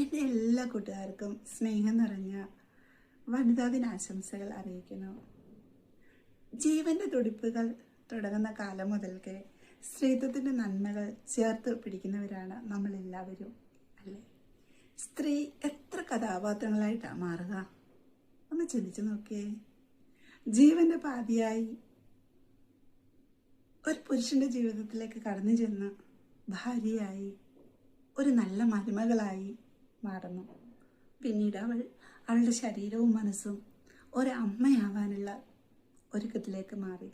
എൻ്റെ എല്ലാ കൂട്ടുകാർക്കും സ്നേഹം നിറഞ്ഞ വനിതാ ദിനാശംസകൾ അറിയിക്കുന്നു. ജീവൻ്റെ തുടിപ്പുകൾ തുടങ്ങുന്ന കാലം മുതൽക്കേ സ്ത്രീത്വത്തിൻ്റെ നന്മകൾ ചേർത്ത് പിടിക്കുന്നവരാണ് നമ്മളെല്ലാവരും, അല്ലേ? സ്ത്രീ എത്ര കഥാപാത്രങ്ങളായിട്ടാണ് മാറുക? ഒന്ന് ചിന്തിച്ചു നോക്കിയേ. ജീവൻ്റെ പാതിയായി ഒരു പുരുഷൻ്റെ ജീവിതത്തിലേക്ക് കടന്നു ചെന്ന് ഭാര്യയായി, ഒരു നല്ല മരുമകളായി മാറുന്നു. പിന്നീട് അവളുടെ ശരീരവും മനസ്സും ഒരമ്മയാവാനുള്ള ഒരുക്കത്തിലേക്ക് മാറി.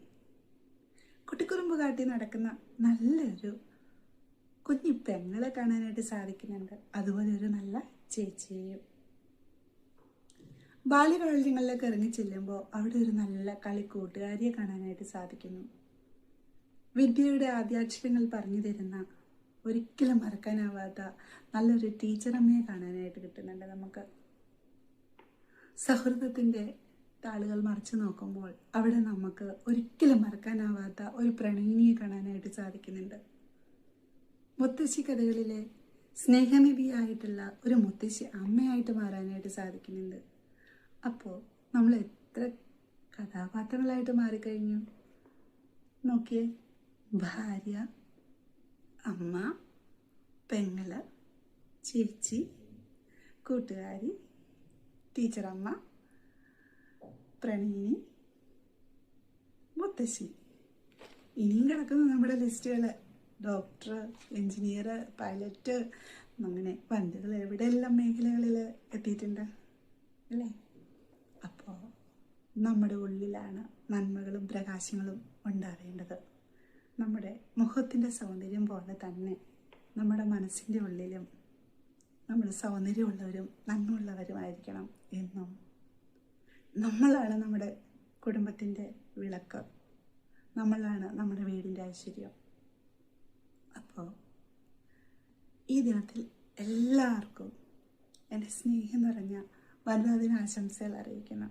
കുട്ടിക്കുറുമ്പ് കാട്ടി നടക്കുന്ന നല്ലൊരു കുഞ്ഞി പെങ്ങളെ കാണാനായിട്ട് സാധിക്കുന്നുണ്ട്. അതുപോലെ ഒരു നല്ല ചേച്ചിയെയും. ബാല്യകാലങ്ങളിലേക്ക് ഇറങ്ങി ചെല്ലുമ്പോൾ അവിടെ ഒരു നല്ല കളിക്കൂട്ടുകാരിയെ കാണാനായിട്ട് സാധിക്കുന്നു. വിദ്യയുടെ ആദ്യാക്ഷരങ്ങൾ പറഞ്ഞു തരുന്ന, ഒരിക്കലും മറക്കാനാവാത്ത നല്ലൊരു ടീച്ചറമ്മയെ കാണാനായിട്ട് കിട്ടുന്നുണ്ട് നമുക്ക്. സൗഹൃദത്തിൻ്റെ താളുകൾ മറിച്ചു നോക്കുമ്പോൾ അവിടെ നമുക്ക് ഒരിക്കലും മറക്കാനാവാത്ത ഒരു പ്രണയിനിയെ കാണാനായിട്ട് സാധിക്കുന്നുണ്ട്. മുത്തശ്ശി കഥകളിലെ സ്നേഹനിധിയായിട്ടുള്ള ഒരു മുത്തശ്ശി അമ്മയായിട്ട് മാറാനായിട്ട് സാധിക്കുന്നുണ്ട്. അപ്പോൾ നമ്മൾ എത്ര കഥാപാത്രങ്ങളായിട്ട് മാറിക്കഴിഞ്ഞു നോക്കിയേ. ഭാര്യ, അമ്മ, പെങ്ങള്, ചേച്ചി, കൂട്ടുകാരി, ടീച്ചറമ്മ, പ്രണയിനി, മുത്തശ്ശി. ഇനിയും കിടക്കുന്നു നമ്മുടെ ലിസ്റ്റുകൾ. ഡോക്ടർ, എൻജിനീയർ, പൈലറ്റ്, അങ്ങനെ വനിതകൾ എവിടെയെല്ലാം മേഖലകളിൽ എത്തിയിട്ടുണ്ട്, അല്ലേ? അപ്പോൾ നമ്മുടെ ഉള്ളിലാണ് നന്മകളും പ്രകാശങ്ങളും ഉണ്ടാവേണ്ടത്. നമ്മുടെ മുഖത്തിൻ്റെ സൗന്ദര്യം പോലെ തന്നെ നമ്മുടെ മനസ്സിൻ്റെ ഉള്ളിലും നമ്മൾ സൗന്ദര്യമുള്ളവരും നന്മയുള്ളവരുമായിരിക്കണം എന്നും. നമ്മളാണ് നമ്മുടെ കുടുംബത്തിൻ്റെ വിളക്ക്, നമ്മളാണ് നമ്മുടെ വീടിൻ്റെ ഐശ്വര്യം. അപ്പോൾ ഈ ദിനത്തിൽ എല്ലാവർക്കും എൻ്റെ സ്നേഹം നിറഞ്ഞ വനിതാ ദിനാശംസകൾ അറിയിക്കുന്നു.